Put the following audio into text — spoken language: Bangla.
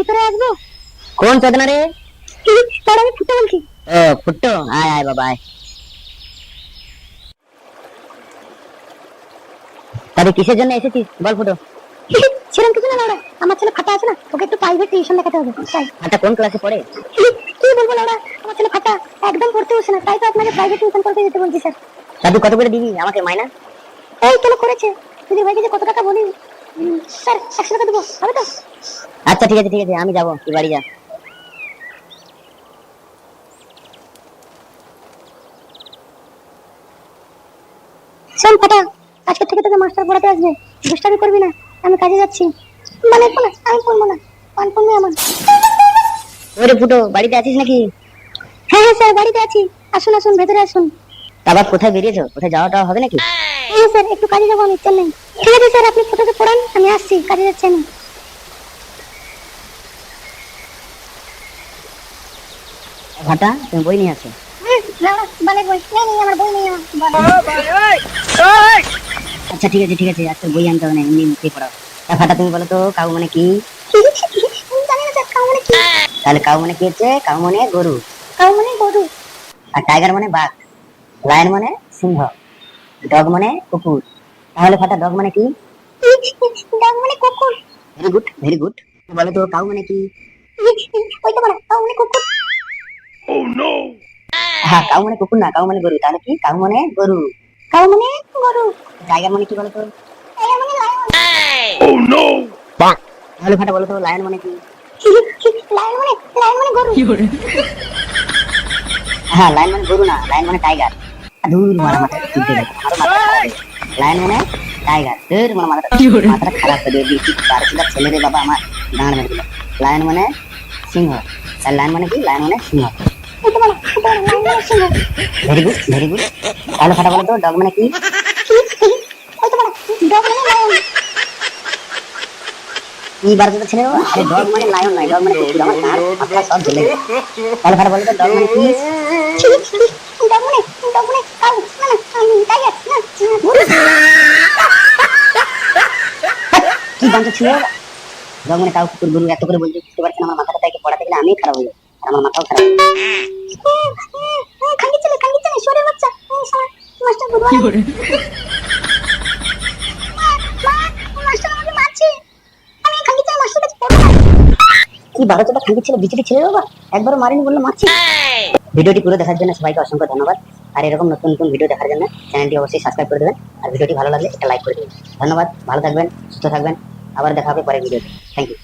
ভিতরে আসবো? কোন চোদনা রে? তার আমি ফুটে বলছি। ও ফুটো, আয় আয় বাবা আয়। তাহলে কিসের জন্য এসেছিস বল ফুটো? সেরকম কিছু না লাউড়া, আমার ছেলে ফাটা আছে না, ওকে একটু প্রাইভেট টিউশন দেখাতে হবে তাই। আচ্ছা কোন ক্লাসে পড়ে? কি বলবো লাউড়া, আমার ছেলে ফাটা, একদম পড়তে বসে না, তাই তো আপনাকে প্রাইভেট টিউশন করতে যেতে বলছি স্যার। তা তুই কত করে দিবি আমাকে মাইনা? এই কেন করেছে, যদি ভাইকে যে কত টাকা বলি, স্যার 100 টাকা দেবো, হবে তো? আচ্ছা ঠিক আছে ঠিক আছে, আমি যাবো, তুই বাড়ি যা। শোন ফাটা, আজকে থেকে তোকে মাস্টার পড়াতে আসবে, দুষ্টামি করবি না, আমি কাজে যাচ্ছি। মানে না, আমি পড়বো না, পান পড়বে আমার। ওরে ফুটো, বাড়িতে আছিস নাকি? হ্যাঁ হ্যাঁ স্যার, বাড়িতে আছি, আসুন আসুন, ভেতরে আসুন। তা আবার কোথায় বেরিয়েছো? কোথায় যাওয়াটা হবে নাকি? হ্যাঁ স্যার, একটু কাজে যাবো, আমি চল নেই। ঠিক আছে স্যার, আপনি ফটোকে পড়ান, আমি আসছি, কাজে যাচ্ছি আমি। ঘাটা, তুমি বই নিয়ে আসো। বালের বই নেই, আমার বই নেই আমার। আচ্ছা ঠিক আছে ঠিক আছে, আজকে বই আনতে হবে না, এমনি মুখে পড়াও। তা ফাটা তুমি বলো তো কাউ মানে কি? জানি না স্যার, কাউ মানে কি? তাহলে কাউ মানে কি হচ্ছে? কাউ মানে গরু, কাউ মানে গরু। আর টাইগার মানে বাঘ, লায়ন মানে সিংহ, ডগ মানে কুকুর। তাহলে ফাটা ডগ মানে কি? ডগ মানে কুকুর। Very good very good. বলো তো কাউ মানে কি? ওই তো বলা, কাউ মানে কুকুর। হ্যাঁ কাউ মানে কুকুর না, কাউ মানে গরু। তাহলে কি? কাউ মানে গরু। কাউ মানে গরু। টাইগার মানে কি বলো তো? টাইগার মানে লায়ন। তাহলে ফাটা বলো তো লায়ন মানে কি? লায়ন মানে গরু। হ্যাঁ লায়ন মানে গরু না, লায়ন মানে টাইগার। ধুর মারা মাথা চিনতে গেল, আমারও মাথা খারাপ হয়ে গেছে। লায়ন মানে টাইগার, ধুর মারা মাথাটা খারাপ করে দিয়েছি। বারোটা ছেলে রে বাবা আমার গান মেরে দিল। লায়ন মানে সিংহ, আর লায়ন মানে কি? লায়ন মানে সিংহ। ওই তো বলা, লায়ন মানে সিংহ। Very good very good. তাহলে ফাটা বলো তো ডগ মানে কি? ওই তো বলা, ডগ মানে লায়ন। কি বারোটা ছেলে বাবা? আরে ডগ মানে লায়ন নয়, ডগ মানে কুকুর। আমার গান মাথা সব জ্বলে গেছে। তাহলে ফাটা বলো তো ডগ মানে কি? ডগ মানে কাউ, না না, টাইগার, না কি গানটা ছিল? ডগ মানে কাউ কুকুর গরু, এত করে বলছি বুঝতে পারছেন? আমার মাথাটা তাই পড়াতে গেলে আমি খারাপ হয়ে যাই, আর আমার মাথাও খারাপ। খাঙ্গি চলে সরে বাচ্চা, মাস্টার বুধবার মাস্টার আমাকে মারছে, আমি খাঙ্গি চলে মাস্টার কাছে পড়বো। কি বারোটা খাঙ্কি ছিল, বিচিটি ছেলে বাবা, একবারও মারিনি বললো মারছি। ভিডিওটি পুরো দেখার জন্য সবাইকে অসংখ্য ধন্যবাদ। আর এরকম নতুন নতুন ভিডিও দেখার জন্য চ্যানেলটি অবশ্যই সাবস্ক্রাইব করে দেবেন, আর ভিডিওটি ভালো লাগলে একটা লাইক করে দেবেন। ধন্যবাদ, ভালো থাকবেন, সুস্থ থাকবেন, আবার দেখা হবে পরের ভিডিওতে। Thank you.